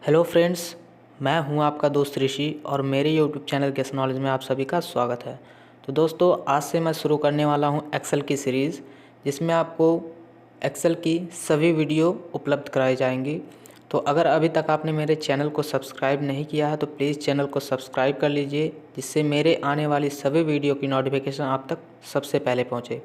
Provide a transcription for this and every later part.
Hello friends, मैं हूं आपका दोस्त ऋषि और मेरे यूट्यूब चैनल गेस नॉलेज में आप सभी का स्वागत है। तो दोस्तों, आज से मैं शुरू करने वाला हूं एक्सेल की सीरीज़, जिसमें आपको एक्सेल की सभी वीडियो उपलब्ध कराई जाएंगी। तो अगर अभी तक आपने मेरे चैनल को सब्सक्राइब नहीं किया है तो प्लीज़ चैनल को सब्सक्राइब कर लीजिए, जिससे मेरे आने वाली सभी वीडियो की नोटिफिकेशन आप तक सबसे पहले पहुँचे।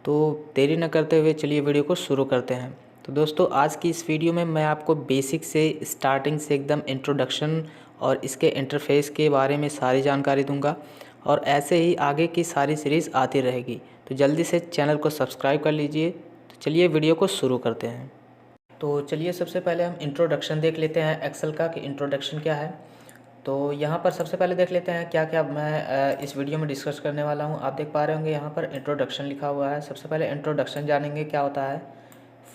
तो देरी न करते हुए चलिए वीडियो को शुरू करते हैं। तो दोस्तों, आज की इस वीडियो में मैं आपको बेसिक से स्टार्टिंग से एकदम इंट्रोडक्शन और इसके इंटरफेस के बारे में सारी जानकारी दूंगा, और ऐसे ही आगे की सारी सीरीज़ आती रहेगी। तो जल्दी से चैनल को सब्सक्राइब कर लीजिए। तो चलिए वीडियो को शुरू करते हैं। तो चलिए सबसे पहले हम इंट्रोडक्शन देख लेते हैं एक्सेल का कि इंट्रोडक्शन क्या है। तो यहाँ पर सबसे पहले देख लेते हैं क्या क्या मैं इस वीडियो में डिस्कस करने वाला हूँ। आप देख पा रहे होंगे यहाँ पर इंट्रोडक्शन लिखा हुआ है। सबसे पहले इंट्रोडक्शन जानेंगे क्या होता है।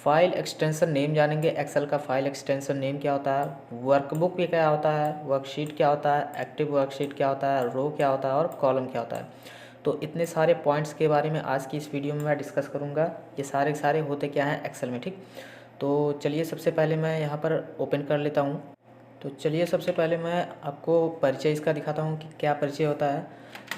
फाइल एक्सटेंशन नेम जानेंगे, एक्सेल का फाइल एक्सटेंशन नेम क्या होता है, वर्कबुक भी क्या होता है, वर्कशीट क्या होता है, एक्टिव वर्कशीट क्या होता है, रो क्या होता है और कॉलम क्या होता है। तो इतने सारे पॉइंट्स के बारे में आज की इस वीडियो में मैं डिस्कस करूँगा। ये सारे सारे होते क्या हैं एक्सेल में, ठीक। तो चलिए सबसे पहले मैं यहाँ पर ओपन कर लेता हूँ। तो चलिए सबसे पहले मैं आपको परिचय इसका दिखाता हूँ कि क्या परिचय होता है।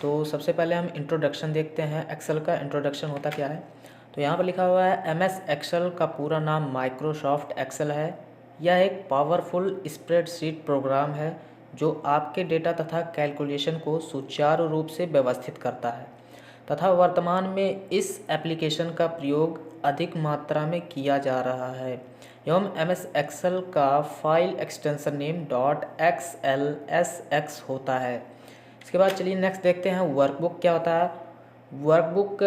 तो सबसे पहले हम इंट्रोडक्शन देखते हैं, एक्सेल का इंट्रोडक्शन होता क्या है। तो यहाँ पर लिखा हुआ है एमएस एक्सेल का पूरा नाम माइक्रोसॉफ्ट एक्सेल है। यह एक पावरफुल स्प्रेडशीट प्रोग्राम है जो आपके डेटा तथा कैलकुलेशन को सुचारू रूप से व्यवस्थित करता है तथा वर्तमान में इस एप्लीकेशन का प्रयोग अधिक मात्रा में किया जा रहा है। एवं एमएस एक्सेल का फाइल एक्सटेंशन नेम .xlsx होता है। इसके बाद चलिए नेक्स्ट देखते हैं वर्कबुक क्या होता है। वर्कबुक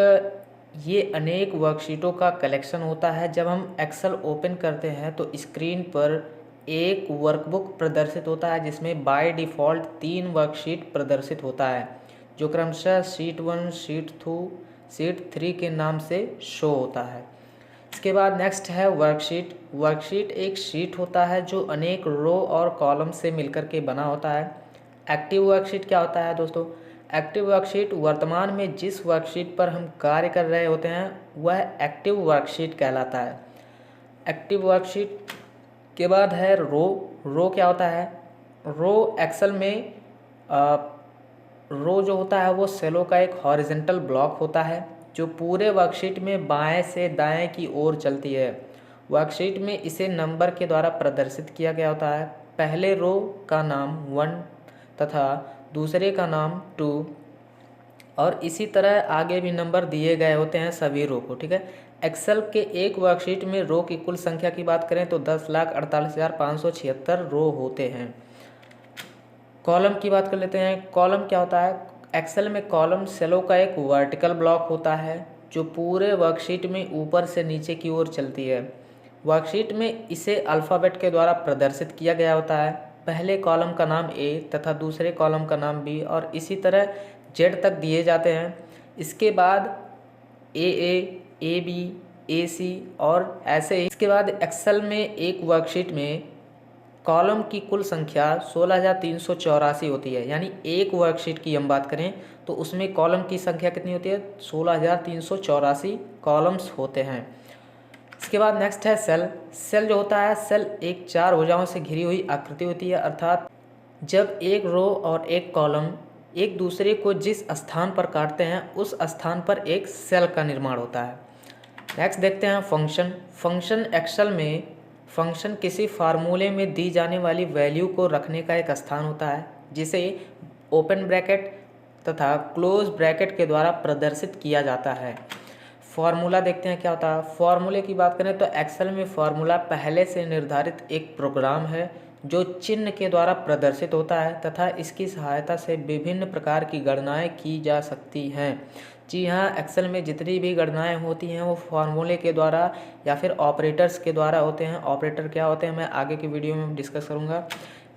ये अनेक वर्कशीटों का कलेक्शन होता है। जब हम एक्सेल ओपन करते हैं तो स्क्रीन पर एक वर्कबुक प्रदर्शित होता है, जिसमें बाय डिफ़ॉल्ट 3 वर्कशीट प्रदर्शित होता है, जो क्रमशः शीट 1, शीट 2, शीट 3 के नाम से शो होता है। इसके बाद नेक्स्ट है वर्कशीट। वर्कशीट एक शीट होता है जो अनेक रो और कॉलम से मिलकर के बना होता है। एक्टिव वर्कशीट क्या होता है दोस्तों। एक्टिव वर्कशीट वर्तमान में जिस वर्कशीट पर हम कार्य कर रहे होते हैं वह एक्टिव वर्कशीट कहलाता है। एक्टिव वर्कशीट के बाद है रो। रो क्या होता है। रो एक्सेल में रो जो होता है वो सेलों का एक हॉरिजेंटल ब्लॉक होता है जो पूरे वर्कशीट में बाएं से दाएं की ओर चलती है। वर्कशीट में इसे नंबर के द्वारा प्रदर्शित किया गया होता है। पहले रो का नाम 1 तथा दूसरे का नाम 2, और इसी तरह आगे भी नंबर दिए गए होते हैं सभी रो को, ठीक है। एक्सेल के एक वर्कशीट में रो की कुल संख्या की बात करें तो 10,48,576 रो होते हैं। कॉलम की बात कर लेते हैं। कॉलम क्या होता है। एक्सेल में कॉलम सेलों का एक वर्टिकल ब्लॉक होता है जो पूरे वर्कशीट में ऊपर से नीचे की ओर चलती है। वर्कशीट में इसे अल्फ़ाबेट के द्वारा प्रदर्शित किया गया होता है। पहले कॉलम का नाम ए तथा दूसरे कॉलम का नाम बी, और इसी तरह जेड तक दिए जाते हैं। इसके बाद ए बी, ए सी और ऐसे ही। इसके बाद एक्सेल में एक वर्कशीट में कॉलम की कुल संख्या 16,384 होती है। यानी एक वर्कशीट की हम बात करें तो उसमें कॉलम की संख्या कितनी होती है, 16,384 कॉलम्स होते हैं। इसके बाद नेक्स्ट है सेल। सेल जो होता है, सेल एक 4 भुजाओं से घिरी हुई आकृति होती है, अर्थात जब एक रो और एक कॉलम एक दूसरे को जिस स्थान पर काटते हैं उस स्थान पर एक सेल का निर्माण होता है। नेक्स्ट देखते हैं फंक्शन। फंक्शन एक्सेल में फंक्शन किसी फार्मूले में दी जाने वाली वैल्यू को रखने का एक स्थान होता है, जिसे ओपन ब्रैकेट तथा क्लोज ब्रैकेट के द्वारा प्रदर्शित किया जाता है। फार्मूला देखते हैं क्या होता है। फार्मूले की बात करें तो एक्सेल में फार्मूला पहले से निर्धारित एक प्रोग्राम है जो चिन्ह के द्वारा प्रदर्शित होता है तथा इसकी सहायता से विभिन्न प्रकार की गणनाएं की जा सकती हैं। जी हाँ, एक्सेल में जितनी भी गणनाएं होती हैं वो फार्मूले के द्वारा या फिर ऑपरेटर्स के द्वारा होते हैं। ऑपरेटर क्या होते हैं मैं आगे की वीडियो में डिस्कस करूँगा।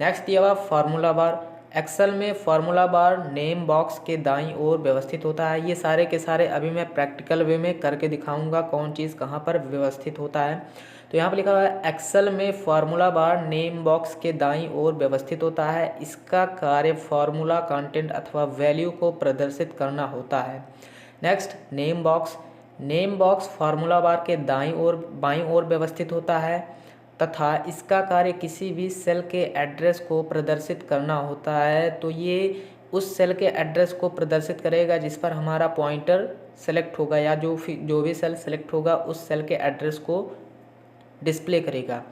नेक्स्ट ये हुआ फार्मूला बार। एक्सेल में फार्मूला बार नेम बॉक्स के दाईं ओर व्यवस्थित होता है। ये सारे के सारे अभी मैं प्रैक्टिकल वे में करके दिखाऊंगा कौन चीज़ कहाँ पर व्यवस्थित होता है। तो यहाँ पर लिखा हुआ है एक्सेल में फार्मूला बार नेम बॉक्स के दाईं ओर व्यवस्थित होता है। इसका कार्य फार्मूला कंटेंट अथवा वैल्यू को प्रदर्शित करना होता है। Next name box. Name box formula बार के दाईं ओर बाईं ओर व्यवस्थित होता है। तथा इसका कार्य किसी भी सेल के एड्रेस को प्रदर्शित करना होता है, तो ये उस सेल के एड्रेस को प्रदर्शित करेगा जिस पर हमारा पॉइंटर सेलेक्ट होगा, या जो भी सेल सेलेक्ट होगा उस सेल के एड्रेस को डिस्प्ले करेगा।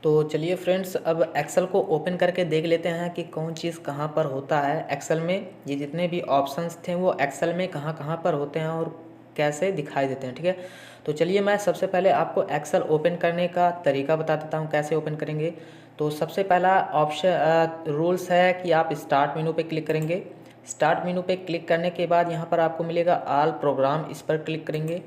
तो चलिए फ्रेंड्स, अब एक्सेल को ओपन करके देख लेते हैं कि कौन चीज़ कहाँ पर होता है एक्सेल में। ये जितने भी ऑप्शंस थे वो एक्सेल में कहाँ कहाँ पर होते हैं और कैसे दिखाई देते हैं, ठीक है। तो चलिए मैं सबसे पहले आपको एक्सेल ओपन करने का तरीका बता देता हूँ कैसे ओपन करेंगे। तो सबसे पहला ऑप्शन रूल्स है कि आप स्टार्ट मेनू पे क्लिक करेंगे। स्टार्ट मेनू पे क्लिक करने के बाद यहाँ पर आपको मिलेगा ऑल प्रोग्राम, इस पर क्लिक करेंगे।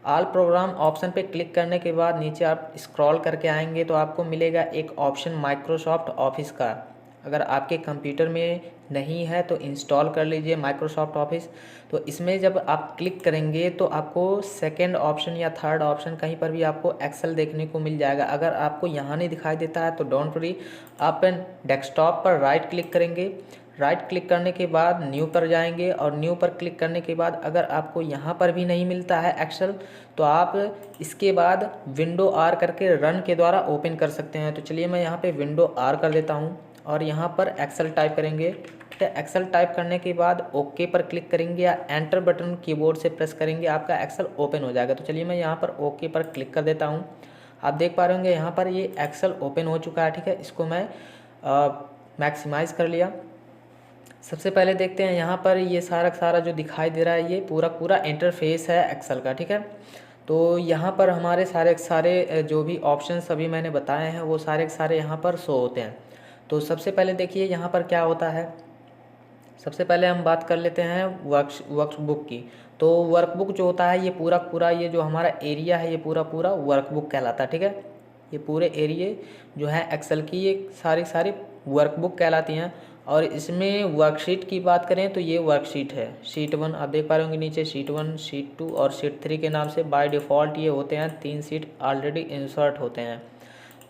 ऑल प्रोग्राम ऑप्शन पे क्लिक करने के बाद नीचे आप स्क्रॉल करके आएंगे तो आपको मिलेगा एक ऑप्शन माइक्रोसॉफ्ट ऑफिस का। अगर आपके कंप्यूटर में नहीं है तो इंस्टॉल कर लीजिए माइक्रोसॉफ्ट ऑफिस। तो इसमें जब आप क्लिक करेंगे तो आपको सेकंड ऑप्शन या थर्ड ऑप्शन कहीं पर भी आपको एक्सेल देखने को मिल जाएगा। अगर आपको यहाँ नहीं दिखाई देता है तो डोंट वरी, आप डेस्कटॉप पर राइट क्लिक करेंगे। राइट क्लिक करने के बाद न्यू पर जाएंगे और न्यू पर क्लिक करने के बाद अगर आपको यहाँ पर भी नहीं मिलता है एक्सेल तो आप इसके बाद विंडो आर करके रन के द्वारा ओपन कर सकते हैं। तो चलिए मैं यहाँ पे विंडो आर कर देता हूँ और यहाँ पर एक्सेल टाइप करेंगे। ठीक है, एक्सेल टाइप करने के बाद ओके पर क्लिक करेंगे या एंटर बटन कीबोर्ड से प्रेस करेंगे, आपका एक्सेल ओपन हो जाएगा। तो चलिए मैं यहाँ पर ओके पर क्लिक कर देता हूँ। आप देख पा रहे होंगे यहाँ पर ये एक्सेल ओपन हो चुका है। ठीक है, इसको मैं मैक्सिमाइज़ कर लिया। सबसे पहले देखते हैं यहाँ पर ये सारा जो दिखाई दे रहा है ये पूरा इंटरफेस है एक्सेल का। ठीक है, तो यहाँ पर हमारे सारे जो भी ऑप्शंस अभी मैंने बताए हैं वो सारे यहाँ पर शो होते हैं। तो सबसे पहले देखिए यहाँ पर क्या होता है। सबसे पहले हम बात कर लेते हैं वर्कबुक की। तो वर्कबुक जो होता है ये पूरा ये जो हमारा एरिया है ये पूरा वर्कबुक कहलाता है। ठीक है, ये पूरे एरिया जो है एक्सेल की ये सारी वर्कबुक कहलाती हैं। और इसमें वर्कशीट की बात करें तो ये वर्कशीट है, शीट 1 आप देख पा रहे होंगे नीचे, शीट 1, शीट 2 और शीट 3 के नाम से बाय डिफ़ॉल्ट ये होते हैं। 3 शीट ऑलरेडी इंसर्ट होते हैं।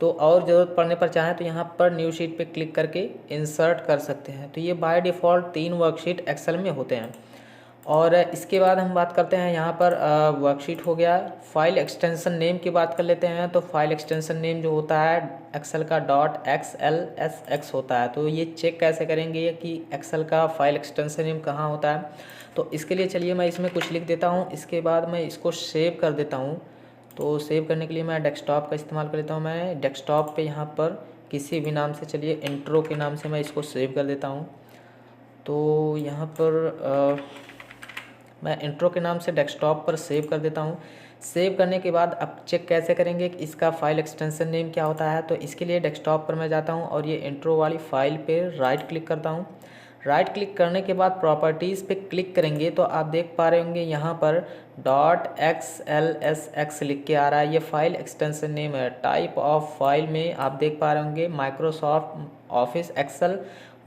तो और ज़रूरत पड़ने पर चाहें तो यहाँ पर न्यू शीट पे क्लिक करके इंसर्ट कर सकते हैं। तो ये बाय डिफ़ॉल्ट 3 वर्कशीट एक्सेल में होते हैं। और इसके बाद हम बात करते हैं यहाँ पर वर्कशीट हो गया। फाइल एक्सटेंशन नेम की बात कर लेते हैं। तो फाइल एक्सटेंशन नेम जो होता है एक्सेल का .xlsx होता है। तो ये चेक कैसे करेंगे कि एक्सेल का फाइल एक्सटेंशन नेम कहाँ होता है। तो इसके लिए चलिए मैं इसमें कुछ लिख देता हूँ, इसके बाद मैं इसको सेव कर देता हूँ। तो सेव करने के लिए मैं डेस्कटॉप का इस्तेमाल कर लेता हूँ। मैं डेस्कटॉप पे यहाँ पर किसी भी नाम से, चलिए इंट्रो के नाम से मैं इसको सेव कर देता हूँ। तो यहाँ पर मैं इंट्रो के नाम से डेस्कटॉप पर सेव कर देता हूँ। सेव करने के बाद अब चेक कैसे करेंगे कि इसका फाइल एक्सटेंशन नेम क्या होता है। तो इसके लिए डेस्कटॉप पर मैं जाता हूँ और ये इंट्रो वाली फाइल पे राइट क्लिक करता हूँ। राइट क्लिक करने के बाद प्रॉपर्टीज़ पे क्लिक करेंगे तो आप देख पा रहे होंगे यहाँ पर .xlsx लिख के आ रहा है, ये फाइल एक्सटेंशन नेम है। टाइप ऑफ फाइल में आप देख पा रहे होंगे माइक्रोसॉफ्ट ऑफिस एक्सेल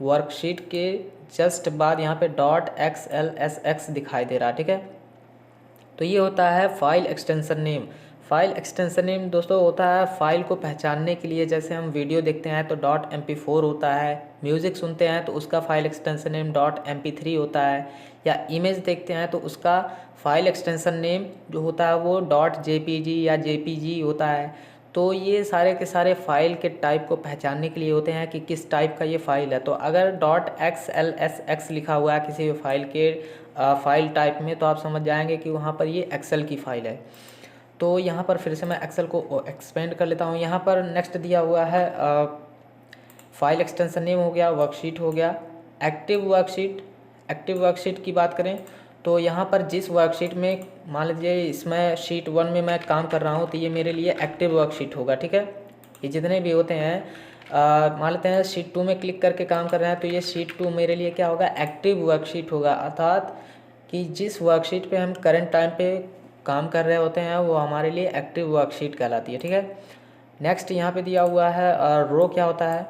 वर्कशीट के जस्ट बाद यहाँ पे .xlsx दिखाई दे रहा है। ठीक है, तो ये होता है file extension name. File extension name दोस्तों होता है फाइल को पहचानने के लिए। जैसे हम वीडियो देखते हैं तो .mp4 होता है, म्यूज़िक सुनते हैं तो उसका फाइल एक्सटेंशन नेम .mp3 होता है, या इमेज देखते हैं तो उसका फाइल एक्सटेंशन नेम जो होता है वो .jpg या jpg होता है। तो ये सारे के सारे फाइल के टाइप को पहचानने के लिए होते हैं कि किस टाइप का ये फाइल है। तो अगर .xlsx लिखा हुआ है किसी भी फाइल के फाइल टाइप में तो आप समझ जाएंगे कि वहाँ पर ये एक्सेल की फ़ाइल है। तो यहाँ पर फिर से मैं एक्सेल को एक्सपेंड कर लेता हूँ। यहाँ पर नेक्स्ट दिया हुआ है फाइल एक्सटेंशन नेम हो गया, वर्कशीट हो गया, एक्टिव वर्कशीट। एक्टिव वर्कशीट की बात करें तो यहाँ पर जिस वर्कशीट में मान लीजिए इसमें शीट 1 में मैं काम कर रहा हूँ तो ये मेरे लिए एक्टिव वर्कशीट होगा। ठीक है, ये जितने भी होते हैं मान लेते हैं शीट 2 में क्लिक करके काम कर रहे हैं तो ये शीट 2 मेरे लिए क्या होगा, एक्टिव वर्कशीट होगा। अर्थात कि जिस वर्कशीट पे हम करंट टाइम पे काम कर रहे होते हैं वो हमारे लिए एक्टिव वर्कशीट कहलाती है। ठीक है, नेक्स्ट यहाँ पे दिया हुआ है रो क्या होता है।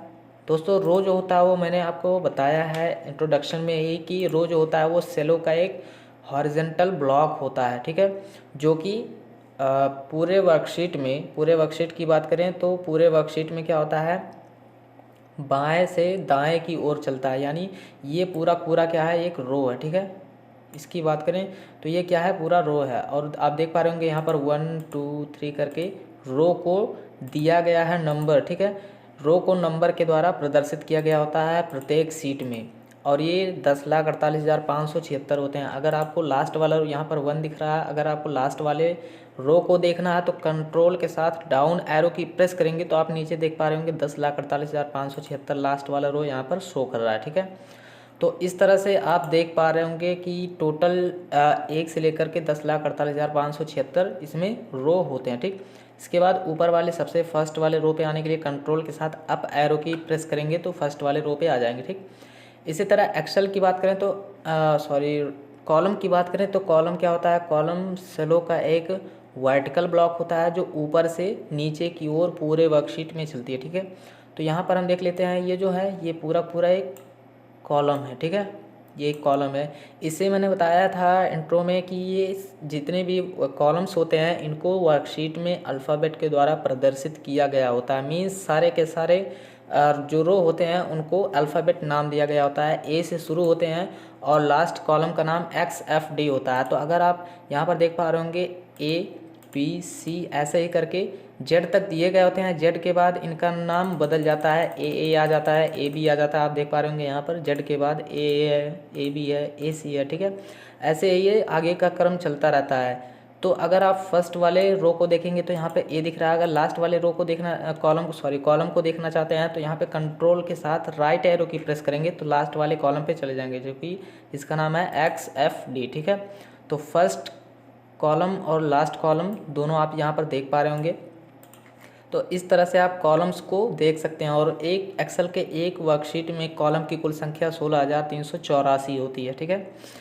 दोस्तों रो जो होता है वो मैंने आपको बताया है इंट्रोडक्शन में ही कि रो जो होता है वो सेलों का एक हॉरिजेंटल ब्लॉक होता है। ठीक है, जो कि पूरे वर्कशीट की बात करें तो पूरे वर्कशीट में क्या होता है, बाएं से दाएं की ओर चलता है। यानी ये पूरा क्या है, एक रो है। ठीक है, इसकी बात करें तो ये क्या है, पूरा रो है। और आप देख पा रहे होंगे यहाँ पर 1 2 3 करके रो को दिया गया है नंबर, ठीक है। रो को नंबर के द्वारा प्रदर्शित किया गया होता है प्रत्येक सीट में, और ये 10,48,576 होते हैं। अगर आपको लास्ट वाला यहाँ पर 1 दिख रहा है, अगर आपको लास्ट वाले रो को देखना है तो कंट्रोल के साथ डाउन एरो की प्रेस करेंगे तो आप नीचे देख पा रहे होंगे 10,48,576 लास्ट वाला रो यहाँ पर शो कर रहा है, ठीक है। तो इस तरह से आप देख पा रहे होंगे कि टोटल 1 से लेकर के 10,48,576 इसमें रो होते हैं, ठीक। इसके बाद ऊपर वाले सबसे फर्स्ट वाले रो पे आने के लिए कंट्रोल के साथ अप एरो की प्रेस करेंगे तो फर्स्ट वाले रो पे आ जाएंगे, ठीक। इसी तरह एक्सेल की बात करें तो कॉलम की बात करें तो कॉलम क्या होता है, कॉलम सेलो का एक वर्टिकल ब्लॉक होता है जो ऊपर से नीचे की ओर पूरे वर्कशीट में चलती है, ठीक है। तो यहाँ पर हम देख लेते हैं, ये जो है ये पूरा एक कॉलम है, ठीक है। ये एक कॉलम है। इससे मैंने बताया था इंट्रो में कि ये जितने भी कॉलम्स होते हैं इनको वर्कशीट में अल्फ़ाबेट के द्वारा प्रदर्शित किया गया होता है। मीन्स सारे के सारे जो रो होते हैं उनको अल्फ़ाबेट नाम दिया गया होता है। ए से शुरू होते हैं और लास्ट कॉलम का नाम XFD होता है। तो अगर आप यहाँ पर देख पा रहे होंगे ABC ऐसे ही करके Z तक दिए गए होते हैं। Z के बाद इनका नाम बदल जाता है, AA आ जाता है, AB आ जाता है। आप देख पा रहे होंगे यहाँ पर Z के बाद AA है, AB है, AC है, ठीक है। ऐसे ये आगे का क्रम चलता रहता है। तो अगर आप फर्स्ट वाले रो को देखेंगे तो यहाँ पे A दिख रहा है। अगर लास्ट वाले रो को देखना कॉलम को देखना चाहते हैं तो यहाँ पे कंट्रोल के साथ राइट एरो की प्रेस करेंगे तो लास्ट वाले कॉलम पे चले जाएंगे, जो कि इसका नाम है XFD, ठीक है। तो फर्स्ट कॉलम और लास्ट कॉलम दोनों आप यहाँ पर देख पा रहे होंगे। तो इस तरह से आप कॉलम्स को देख सकते हैं। और एक एक्सेल के एक वर्कशीट में कॉलम की कुल संख्या 16,384 होती है, ठीक है।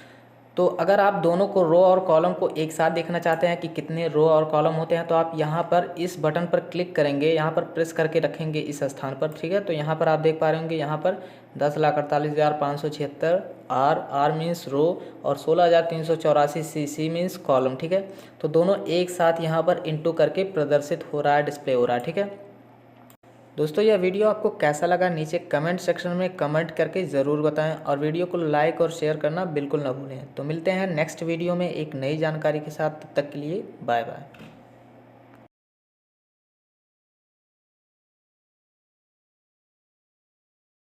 तो अगर आप दोनों को रो और कॉलम को एक साथ देखना चाहते हैं कि कितने रो और कॉलम होते हैं तो आप यहाँ पर इस बटन पर क्लिक करेंगे, यहाँ पर प्रेस करके रखेंगे इस स्थान पर, ठीक है। तो यहाँ पर आप देख पा रहे होंगे यहाँ पर 10,48,576 R मीन्स रो और 16,384 CC मीन्स कॉलम, ठीक है। तो दोनों एक साथ यहाँ पर इंटू करके प्रदर्शित हो रहा है, डिस्प्ले हो रहा है, ठीक है। दोस्तों यह वीडियो आपको कैसा लगा नीचे कमेंट सेक्शन में कमेंट करके ज़रूर बताएं और वीडियो को लाइक और शेयर करना बिल्कुल ना भूलें। तो मिलते हैं नेक्स्ट वीडियो में एक नई जानकारी के साथ, तब तक के लिए बाय बाय।